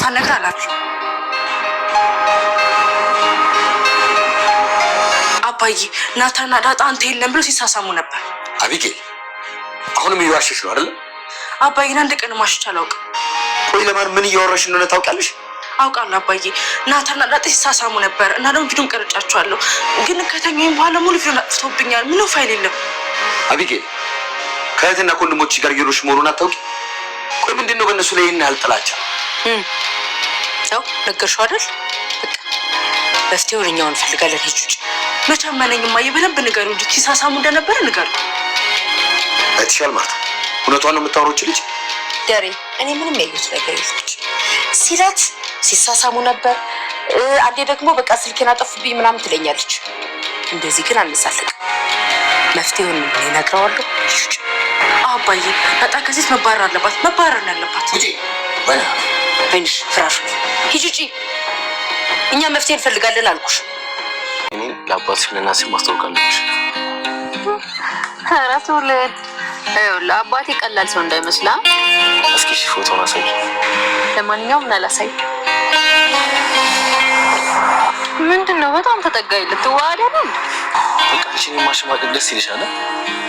ሳልነግር አላልኩም። አባዬ ናታና ዳጣ አንተ የለም ብሎ ሲሳሳሙ ነበር። አቢጌል አሁንም እየዋሸሽ ነው አይደል? አባዬን አንድ ቀን ማሽቻ አላውቅም። ቆይ ለማን ምን እያወራሽ እንደሆነ ታውቂያለሽ? አውቃለሁ አባዬ። ናታና ዳጣ ሲሳሳሙ ነበር እና ደግሞ ቪዲዮን ቀርጫቸዋለሁ። ግን ከተኛኝ በኋላ ሙሉ ቪዲዮን አጥፍቶብኛል። ምንም ፋይል የለም። አቢጌል ከእህትና ከወንድሞች ጋር እየሮሽ መሆኑን አታውቂ? ቆይ ምንድነው በእነሱ ላይ ይሄን ያህል ጥላቻ? ሰው ነገርሽው አይደል? በቃ መፍትሄውን እኛው እንፈልጋለን። ሂጂ ውጪ። መቻመነኝማ በደንብ ንገሪው እንጂ ሲሳሳሙ እንደነበረ ንገሪው። አይተሻል ማርታ፣ እውነቷን ነው የምታወራው ልጅ። ደሬ እኔ ምንም ያየሁት ነገር የለም ሲላት ሲሳሳሙ ነበር። አንዴ ደግሞ በቃ ስልኬን አጠፉብኝ ምናምን ትለኛለች። እንደዚህ ግን አንሳለቅ። መፍትሄውን እነግረዋለሁ። አባዬ ዳጣ ከዚህ መባረር አለባት። መባረር ነው ያለባት። ውጪ ወና አይንሽ ፍራሽ ሂጂ ውጪ። እኛ መፍትሄ እንፈልጋለን አልኩሽ። እኔ ለአባትሽ ለናስር ማስተዋወቃለች። ኧረ ትውልድ ለአባቴ ቀላል ሰው እንዳይመስላ። እስኪ ፎቶውን አሳይ። ለማንኛውም እናላሳይ። ምንድነው በጣም ተጠጋኝ። ልትዋሃድ አይደል? በቃ አንቺን ማሽማቀቅ ደስ ይልሻል?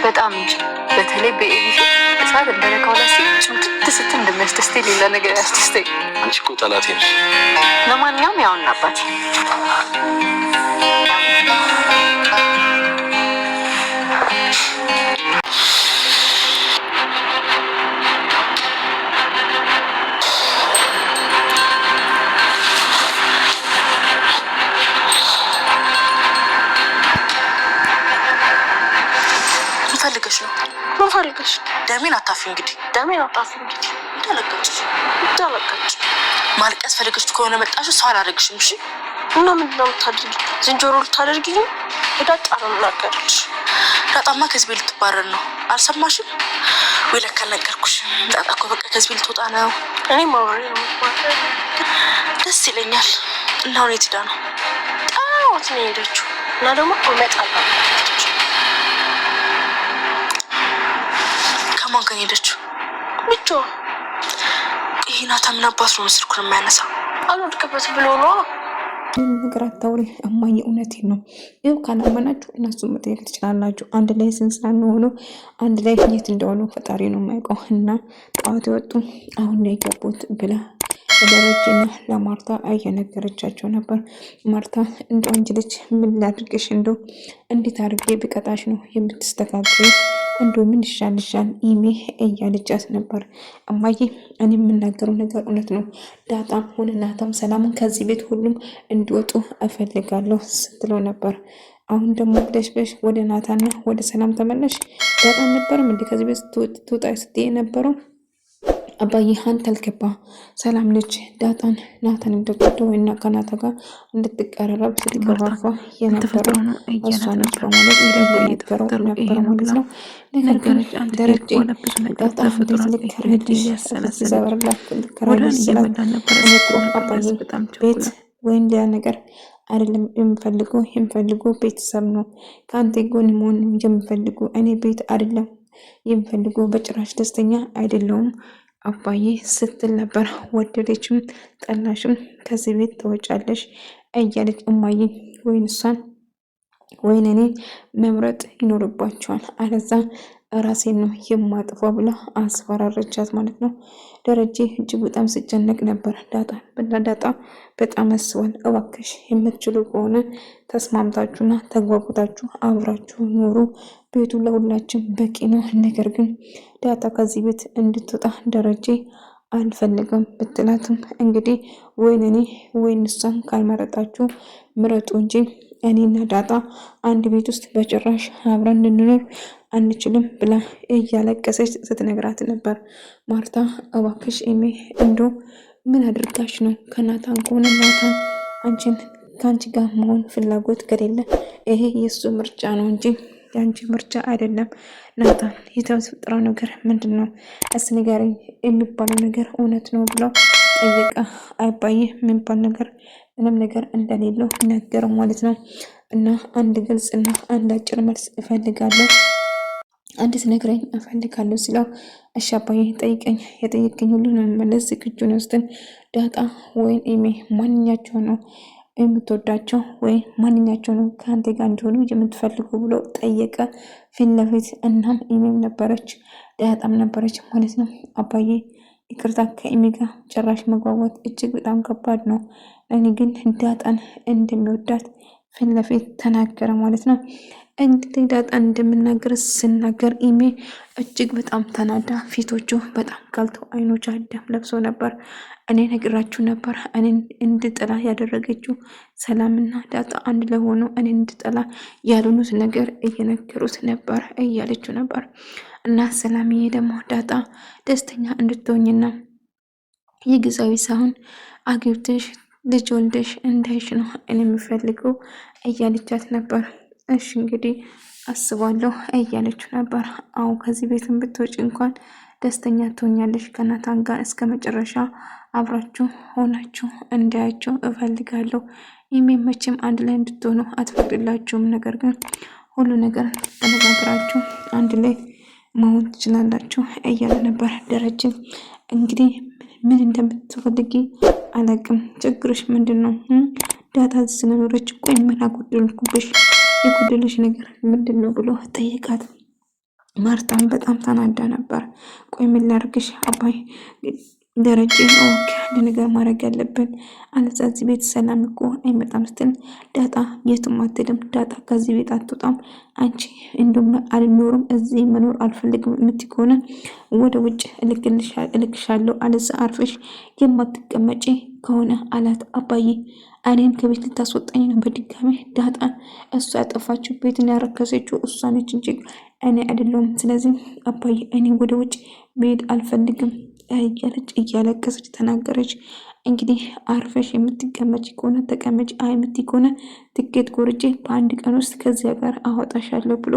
በጣም እንጂ በተለይ በኤቢሲ እሳት እንደነካው ላሲ ጭምትት ስትል እንደሚያስደስተኝ ሌላ ነገር ያስደስተኝ። አንቺ እኮ ጠላቴ ነሽ። ለማንኛውም ያውና አባቴ ምን ፈልገሽ? ደሜን አታፊ እንግዲህ እንዳለቀች ማልቀስ ፈልገሽ ከሆነ መጣሽ ሰው አላደርግሽም። እሺ እና ምንድን ነው የምታደርጊ? ዝንጀሮ ልታደርጊኝ? ዳጣ ነው የምናገርሽ። ዳጣማ ከዚህ ቤት ልትባረር ነው። አልሰማሽም ወይ? ለካ አልነገርኩሽም። ዳጣ እኮ በቃ ከዚህ ቤት ልትወጣ ነው። እኔ ማውሬ ነው ደስ ይለኛል። እና አሁን የት ሄዳ ነው? ጣዖት ነው የሄደችው። እና ደግሞ እመጣለሁ። ከማን ጋር ሄደችው? ብቻዋን። ይሄ ናታ ምን አባቱ ነው ስልኩን የማያነሳ? አልወድቅበት ብሎ ነው። ነገር አታውሪ እማዬ፣ እውነቴን ነው። ይኸው ካላመናችሁ እነሱ መጠየቅ ትችላላችሁ። አንድ ላይ ስንሳን ሆኖ አንድ ላይ የት እንደሆኑ ፈጣሪ ነው የማያውቀው። እና ጠዋት የወጡ አሁን ነው የገቡት ብላ ለደረጀና ለማርታ እየነገረቻቸው ነበር። ማርታ እንደ አንቺ ልጅ ምን ላድርግሽ? እንደው እንዴት አድርጌ ብቀጣሽ ነው የምትስተካከል? እንደው ምን ይሻልሻል ኢሜ እያለቻት ነበር። እማዬ እኔ የምናገረው ነገር እውነት ነው። ዳጣም ሆነ ናታም ሰላምን ከዚህ ቤት ሁሉም እንዲወጡ እፈልጋለሁ ስትለው ነበር። አሁን ደግሞ ብለሽ ወደ ናታና ወደ ሰላም ተመለሽ። ዳጣን ነበርም እንዴ ከዚህ ቤት ትወጣ ስትይ ነበረው? አባዬ አንተ አልገባ። ሰላም ልጅ ዳጣን ናታን እንደጎደው እና ከናታ ጋር እንድትቀራረብ ስትገፋፋ የነበረው እሷ ነች በማለት እንደሚነገረው ነበር ማለት ነው። ነገር ግን ደረጀ ዳጣ እንዴት ልከረልሽ ዘበርላት ልከረልሽ ስላት አባዬ ቤት ወይም ሌላ ነገር አይደለም የምፈልገው ቤተሰብ ነው። ከአንተ ጎን መሆን የምፈልገው እኔ ቤት አይደለም የምፈልገው። በጭራሽ ደስተኛ አይደለሁም አባዬ ስትል ነበር። ወደደችም ጠላሽም ከዚህ ቤት ተወጫለሽ እያለች እማዬ ወይን እሷን ወይን እኔ መምረጥ ይኖርባቸዋል፣ አለዛ ራሴን ነው የማጥፋው ብላ አስፈራረቻት ማለት ነው። ደረጀ እጅግ በጣም ሲጨነቅ ነበር። ዳጣ በጣም አስቧል። እባክሽ የምትችሉ ከሆነ ተስማምታችሁና ተጓጉታችሁ አብራችሁ ኖሩ፣ ቤቱ ለሁላችን በቂ ነው። ነገር ግን ዳጣ ከዚህ ቤት እንድትወጣ ደረጀ አልፈልግም ብትላትም እንግዲህ ወይን እኔ ወይን እሷን ካልመረጣችሁ ምረጡ እንጂ እኔና ዳጣ አንድ ቤት ውስጥ በጭራሽ አብረን እንኖር አንችልም ብላ እያለቀሰች ስትነግራት ነበር። ማርታ እባክሽ ኤሜ እንዶ ምን አድርጋሽ ነው? ከናታን ከሆነ ናታን ከአንቺ ጋር መሆን ፍላጎት ከሌለ ይሄ የእሱ ምርጫ ነው እንጂ የአንቺ ምርጫ አይደለም። ናታን የተፈጠረው ነገር ምንድን ነው? እስኪ ንገረኝ፣ የሚባለው ነገር እውነት ነው ብለው ጠየቀ። አባዬ የሚባል ነገር ምንም ነገር እንደሌለው ነገረው ማለት ነው። እና አንድ ግልጽ እና አንድ አጭር መልስ እፈልጋለሁ አንዲት ነግረኝ እፈልጋለሁ ሲለው እሺ አባዬ ጠይቀኝ፣ የጠየቀኝ ሁሉ መመለስ ዝግጁ ነው ስትል ዳጣ ወይን ኤሜ ማንኛቸው ነው የምትወዳቸው ወይ ማንኛቸው ነው ከአንተ ጋር እንዲሆኑ የምትፈልገው ብሎ ጠየቀ ፊት ለፊት። እናም ኤሜም ነበረች ዳጣም ነበረች ማለት ነው። አባዬ ይቅርታ ከኤሜ ጋር ጭራሽ መግባባት እጅግ በጣም ከባድ ነው። እኔ ግን ዳጣን እንደሚወዳት ፊት ለፊት ተናገረ ማለት ነው። እንግዲህ ዳጣን እንደምናገር ስናገር ኢሜ እጅግ በጣም ተናዳ ፊቶቹ በጣም ቀልቶ አይኖቿ ደም ለብሶ ነበር። እኔ ነግራችሁ ነበር እኔን እንድጠላ ያደረገችው ሰላምና ዳጣ አንድ ላይ ሆኖ እኔን እንድጠላ ያልሆኑት ነገር እየነገሩት ነበር እያለችው ነበር። እና ሰላምዬ ደግሞ ዳጣ ደስተኛ እንድትሆኝና የጊዜያዊ ሳይሆን አግብተሽ ልጅ ወልደሽ እንዳይሽ ነው እኔ የምፈልገው እያለቻት ነበር። እሺ እንግዲህ አስባለሁ እያለችው ነበር። አዎ ከዚህ ቤትን ብትወጪ እንኳን ደስተኛ ትሆኛለሽ፣ ከናታን ጋር እስከ መጨረሻ አብራችሁ ሆናችሁ እንዳያችሁ እፈልጋለሁ። የሚመችም አንድ ላይ እንድትሆኑ አትፈቅድላችሁም፣ ነገር ግን ሁሉ ነገር ተነጋግራችሁ አንድ ላይ መሆን ትችላላችሁ እያለ ነበር። ደረጀ እንግዲህ ምን እንደምትፈልጊ አላቅም፣ ችግርሽ ምንድን ነው? ዳታ ስለኖረች ቆይ ምን አጎደልኩብሽ? የጎደለሽ ነገር ምንድን ነው ብሎ ጠይቃት። ማርታም በጣም ተናዳ ነበር። ቆይ ምን ላድርግሽ አባይ ደረጀ ኦኬ አንድ ነገር ማድረግ ያለብን አለዛ እዚህ ቤት ሰላም እኮ አይመጣም ስትል ዳጣ የትም አትሄድም፣ ዳጣ ከዚህ ቤት አትወጣም፣ አንቺ እንደውም አልኖርም እዚህ መኖር አልፈልግም የምትይ ከሆነ ወደ ውጭ እልክሻለሁ፣ አለዛ አርፈሽ የማትቀመጪ ከሆነ አላት። አባዬ እኔን ከቤት ልታስወጣኝ ነው በድጋሚ? ዳጣን እሷ ያጠፋችው ቤትን ያረከሰችው እሷ ነች እንጂ እኔ አይደለሁም። ስለዚህ አባዬ እኔ ወደ ውጭ መሄድ አልፈልግም እያለች እያለቀሰች ተናገረች። እንግዲህ አርፈሽ የምትቀመጭ ከሆነ ተቀመጭ፣ አይ የምትይ ከሆነ ትኬት ቆርጬ በአንድ ቀን ውስጥ ከዚያ ጋር አወጣሻለሁ ብሎ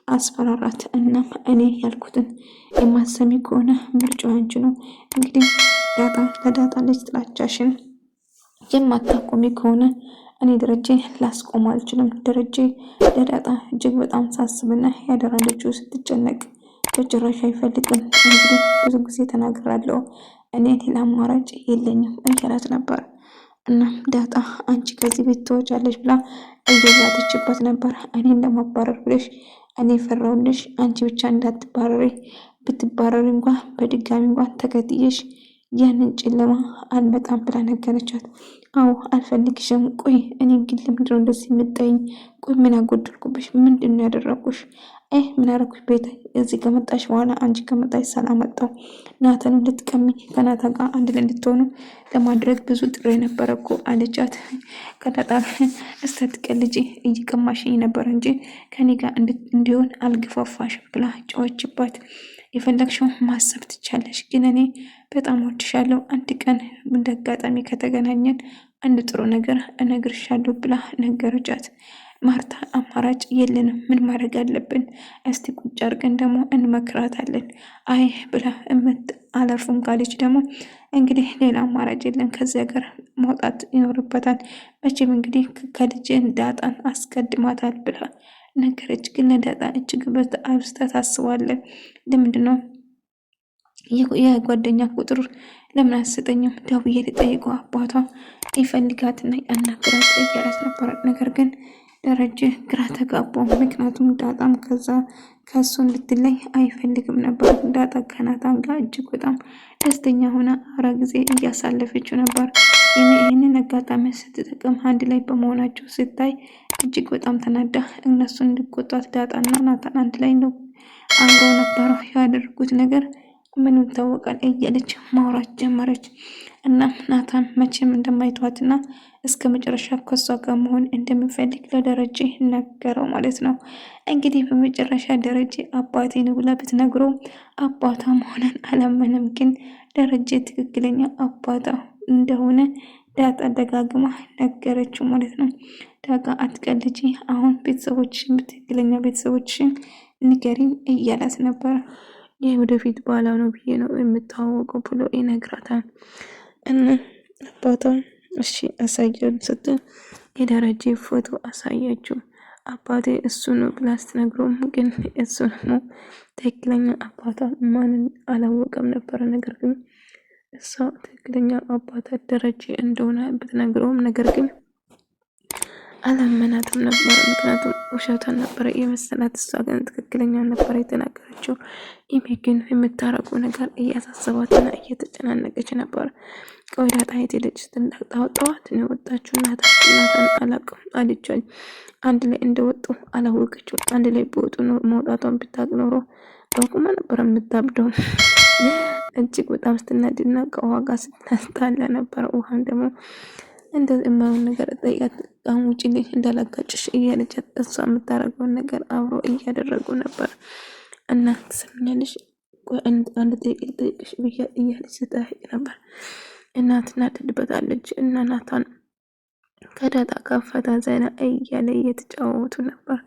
አስፈራራት። እናም እኔ ያልኩትን የማሰሚ ከሆነ ምርጫው አንቺ ነው። እንግዲህ ዳጣ ለዳጣ ልጅ ጥላቻሽን የማታቆሚ ከሆነ እኔ ደረጀ ላስቆም አልችልም። ደረጀ ለዳጣ እጅግ በጣም ሳስብና ያደራ ልጁ ስትጨነቅ በጭራሽ አይፈልግም። እንግዲህ ብዙ ጊዜ ተናግራለሁ እኔ ሌላ አማራጭ የለኝም እያላት ነበር። እናም ዳጣ አንቺ ከዚህ ቤት ትወጫለሽ ብላ እየዛተችበት ነበር። እኔን ለማባረር ብለሽ እኔ ፈራውልሽ፣ አንቺ ብቻ እንዳትባረሪ፣ ብትባረሪ እንኳን በድጋሚ እንኳን ተከትየሽ ያንን ጨለማ አልመጣም ብላ ነገረቻት። አዎ አልፈልግሽም። ቆይ እኔ ግን ለምንድን ነው እንደዚህ የምጠይኝ? ቆይ ምን አጎደልኩብሽ? ምንድን ነው ያደረኩሽ? ምን አደረኩሽ? ቤት እዚህ ከመጣሽ በኋላ አንቺ ከመጣሽ ሰላም መጣው ናታን ልትቀሚ ከናታ ጋር አንድ ላይ እንድትሆኑ ለማድረግ ብዙ ጥሬ ነበረ እኮ አለቻት። ከዳጣ እስተትቀልጂ እየቀማሽኝ ነበር እንጂ ከኔ ጋር እንዲሆን አልገፋፋሽም ብላ ጨዋችባት። የፈለግሽው ማሰብ ትቻለሽ፣ ግን እኔ በጣም ወድሻለሁ። አንድ ቀን እንደ አጋጣሚ ከተገናኘን አንድ ጥሩ ነገር እነግርሻለሁ ብላ ነገረቻት። ማርታ አማራጭ የለንም፣ ምን ማድረግ አለብን? እስቲ ቁጭ አድርገን ደግሞ እንመክራታለን። አይ ብላ አላርፉም ካለች ደግሞ እንግዲህ ሌላ አማራጭ የለን፣ ከዚያ ጋር መውጣት ይኖርበታል። መቼም እንግዲህ ከልጅን ዳጣን አስቀድማታል ብላ ነገረች። ግን ለዳጣ እጅግ አብዝታ ታስባለን። ለምንድን ነው የጓደኛ ቁጥር ለምን አትሰጠኝም? ደውዬ ልጠይቀው፣ አባቷ ይፈልጋትና ያናግራት እያላት ነበር። ነገር ግን ደረጀ ግራ ተጋባው። ምክንያቱም ዳጣም ከሱ እንድትለይ አይፈልግም ነበር። ዳጣ ከናታን ጋር እጅግ በጣም ደስተኛ ሆና አራ ጊዜ እያሳለፈችው ነበር። ይህንን አጋጣሚ ስትጠቀም አንድ ላይ በመሆናቸው ስታይ እጅግ በጣም ተናዳ እነሱን እንዲቆጣት ዳጣና ናታን አንድ ላይ ነው አብረው ነበረው ያደረጉት ነገር ምን ይታወቃል እያለች ማውራት ጀመረች። እና ናታን መቼም እንደማይተዋትና እስከ መጨረሻ ከሷ ጋር መሆን እንደሚፈልግ ለደረጀ ነገረው ማለት ነው። እንግዲህ በመጨረሻ ደረጀ አባቴ ነው ብላ ብትነግረው አባቷ መሆንን አላመነም። ግን ደረጀ ትክክለኛ አባቷ እንደሆነ ዳጣ ደጋግማ ነገረችው ማለት ነው። ዳጣ አትቀልጂ፣ አሁን ቤተሰቦችሽን ትክክለኛ ቤተሰቦችሽን ንገሪኝ እያላት ነበር። ይህ ወደፊት ባላ ነው ብዬ ነው የምታወቀው ብሎ ይነግራታል። እና አባቷ እሺ አሳየን ስትል የደረጀ ፎቶ አሳያችሁ። አባቴ እሱ ነው ብላ ስትነግረውም ግን እሱ ደግሞ ትክክለኛ አባቷ ማንን አላወቀም ነበረ። ነገር ግን እሷ ትክክለኛ አባቷ ደረጀ እንደሆነ ብትነግረውም ነገር ግን አላመናትም ነበር። ምክንያቱም ውሸቷን ነበረ የመሰላት። እሷ ግን ትክክለኛ ነበረ የተናገረችው። ኢሜ ግን የምታረጉ ነገር እያሳሰባትና እየተጨናነቀች ነበር። ቆይ ዳጣ የት ሄደች ስትል ጠዋት ነው የወጣችው። እናቷን አላውቅም አለቻት። አንድ ላይ እንደወጡ አላወቀችው። አንድ ላይ በወጡ መውጣቷን ብታውቅ ኖሮ በቁማ ነበር የምታብደው። እጅግ በጣም ስትናድና ከዋጋ ስታስጣላ ነበር። ውሃም ደግሞ እንደዚህ የማይሆን ነገር ጠይቃት፣ አሁን ውጪ ልጅ እንዳላጋጭሽ እያለቻት እሷ የምታደርገውን ነገር አብሮ እያደረጉ ነበር። እና ትሰምኛለሽ አንድ ጠይቅሽ ብያ እያለች ስጠይቅ ነበር። እናት ትናደድበታለች። እና ናታን ከዳጣ ጋር ፈታ ዘና እያለ እየተጫወቱ ነበር።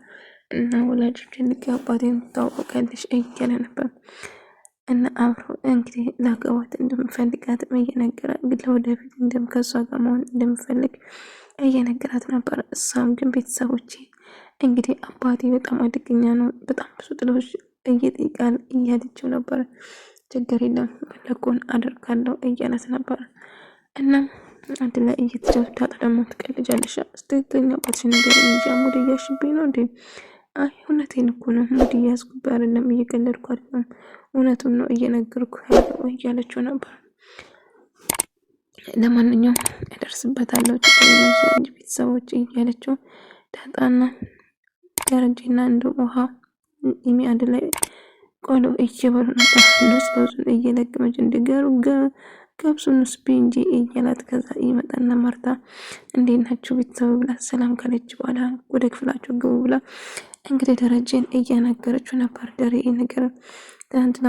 እና ወላጆችን ልክ አባቴን ታወቀልሽ እያለ ነበር። እና አብሮ እንግዲህ ላገባት እንደምፈልጋትም እየነገራት እንግዲህ ለወደፊት ከሷ ጋር መሆን እንደምፈልግ እየነገራት ነበር። እሷም ግን ቤተሰቦቼ እንግዲህ አባቴ በጣም አደገኛ ነው፣ በጣም ብዙ ጥሎች እየጠይቃል እያለችው ነበር። ችግር የለም ፈለኩን አደርጋለሁ እያለት ነበር። እና አንድ ላይ እየተጫወቱ ዳጣ ደግሞ ትቀልጃለሽ ስትተኛ አባትሽ ነገር እንጂ ሙድ እያሽብኝ ነው እንዴ? አይ እውነቴን እኮ ነው፣ ሙድ እያስኩብህ አይደለም፣ እየቀለድኩ አይደለም፣ እውነቱን ነው እየነገርኩ ያለው እያለችው ነበር። ለማንኛውም እደርስበታለሁ ችግር የለም ስለዚህ ቤተሰቦች እያለችው ዳጣና ደረጀና እንዲሁም ውሃ ኢሚ አንድ ላይ ቆሎ እየበሉ ነበር። ለውዙን እየለቀመች እንዲገሩ ገብሱን ስቢ እንጂ እያላት ከዛ ይመጣና ማርታ እንዴት ናችሁ ቤተሰብ ብላ ሰላም ካለች በኋላ ወደ ክፍላቸው ግቡ ብላ እንግዲህ ደረጀን እያናገረችው ነበር። ደሬ ነገር ትናንትና